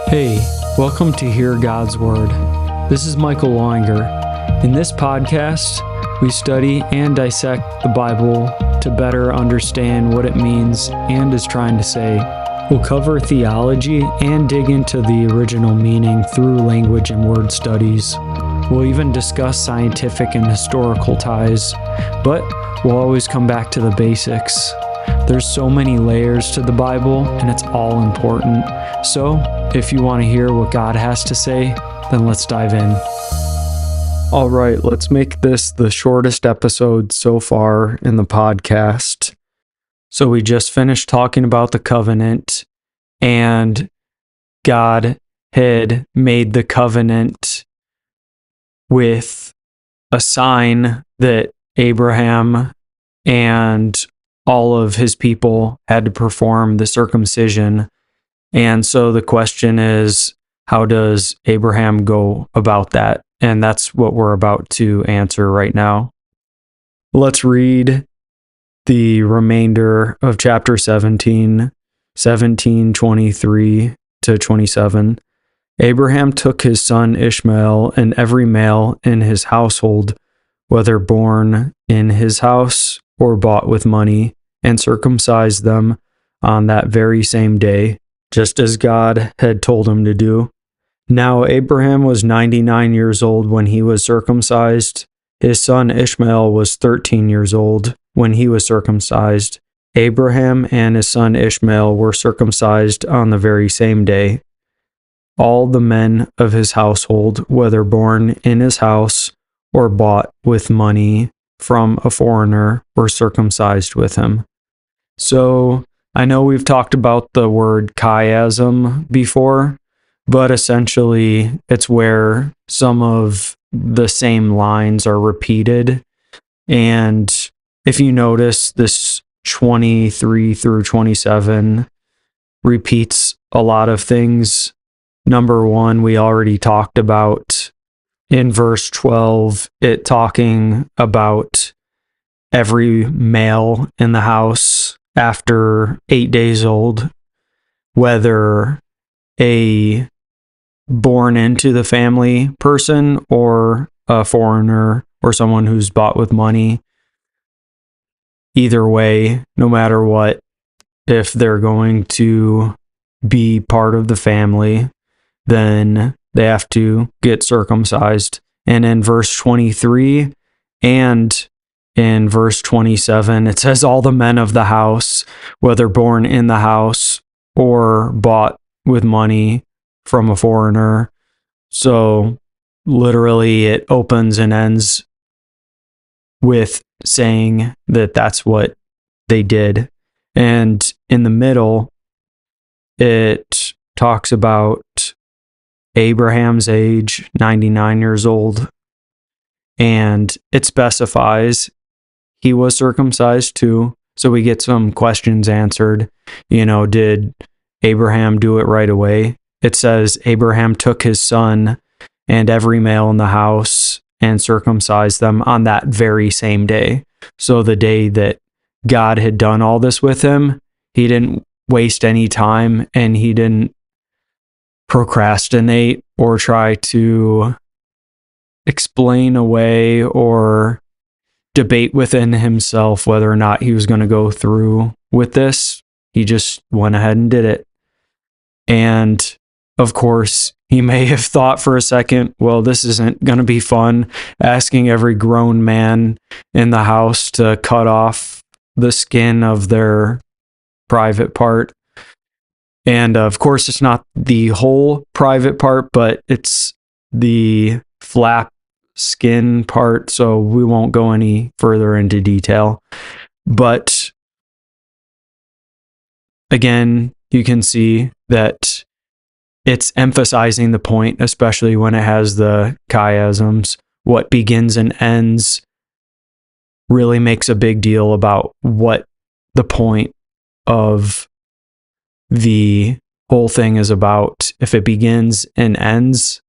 Hey, welcome to Hear God's Word. This is Michael Loinger. In this podcast, we study and dissect the Bible to better understand what it means and is trying to say. We'll cover theology and dig into the original meaning through language and word studies. We'll even discuss scientific and historical ties, but we'll always come back to the basics. There's so many layers to the Bible, and it's all important. So, if you want to hear what God has to say, then let's dive in. All right, let's make this the shortest episode so far in the podcast. So we just finished talking about the covenant, and God had made the covenant with a sign that Abraham and all of his people had to perform the circumcision. And so the question is, how does Abraham go about that? And that's what we're about to answer right now. Let's read the remainder of chapter 17, 23 to 27. Abraham took his son Ishmael and every male in his household, whether born in his house or bought with money, and circumcised them on that very same day, just as God had told him to do. Now Abraham was 99 years old when he was circumcised. His son Ishmael was 13 years old when he was circumcised. Abraham and his son Ishmael were circumcised on the very same day. All the men of his household, whether born in his house or bought with money from a foreigner, were circumcised with him. So, I know we've talked about the word chiasm before, but essentially it's where some of the same lines are repeated. And if you notice, this 23 through 27 repeats a lot of things. Number one, we already talked about in verse 12, it talking about every male in the house after 8 days old, whether a born into the family person or a foreigner or someone who's bought with money. Either way, no matter what, if they're going to be part of the family, then they have to get circumcised. And in verse 23 and in verse 27, it says all the men of the house, whether born in the house or bought with money from a foreigner. So literally it opens and ends with saying that that's what they did. And in the middle, it talks about Abraham's age, 99 years old, and it specifies he was circumcised too. So we get some questions answered. Did Abraham do it right away? It says Abraham took his son and every male in the house and circumcised them on that very same day. So the day that God had done all this with him, he didn't waste any time and he didn't procrastinate or try to explain away or debate within himself whether or not he was going to go through with this. He just went ahead and did it. And of course, he may have thought for a second, well, this isn't going to be fun, asking every grown man in the house to cut off the skin of their private part. And of course, it's not the whole private part, but it's the flap skin part. So we won't go any further into detail. But again, you can see that it's emphasizing the point, especially when it has the chiasms. What begins and ends really makes a big deal about what the point of the whole thing is about. If it begins and ends,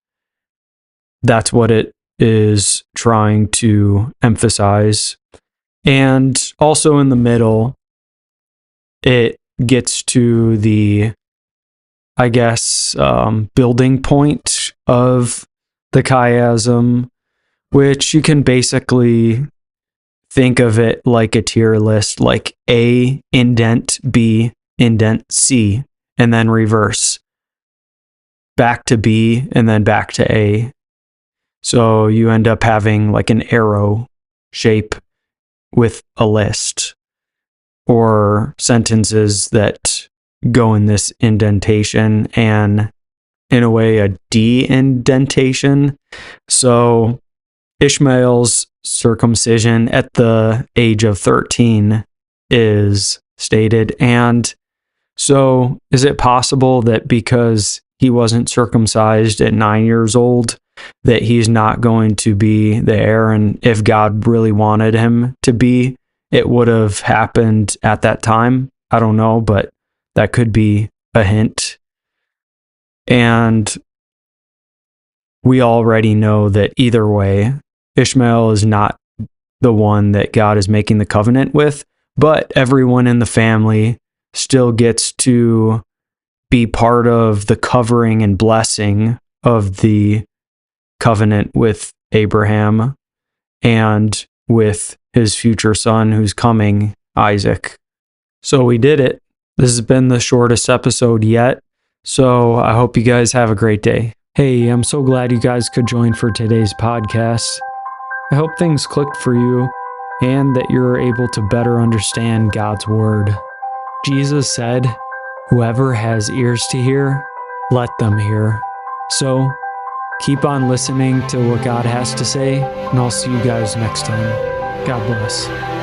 that's what it is trying to emphasize. And also in the middle, it gets to the I guess, building point of the chiasm, which you can basically think of it like a tier list, like A, indent B, indent C, and then reverse. Back to B, and then back to A. So you end up having like an arrow shape with a list, or sentences that go in this indentation, and in a way a de-indentation. So Ishmael's circumcision at the age of 13 is stated. And so is it possible that because he wasn't circumcised at 9 years old, that he's not going to be the heir? And if God really wanted him to be, it would have happened at that time? I don't know, but that could be a hint. And we already know that either way, Ishmael is not the one that God is making the covenant with, but everyone in the family still gets to be part of the covering and blessing of the covenant with Abraham and with his future son who's coming, Isaac. So we did it. This has been the shortest episode yet, so I hope you guys have a great day. Hey, I'm so glad you guys could join for today's podcast. I hope things clicked for you and that you're able to better understand God's word. Jesus said, "Whoever has ears to hear, let them hear." So keep on listening to what God has to say, and I'll see you guys next time. God bless.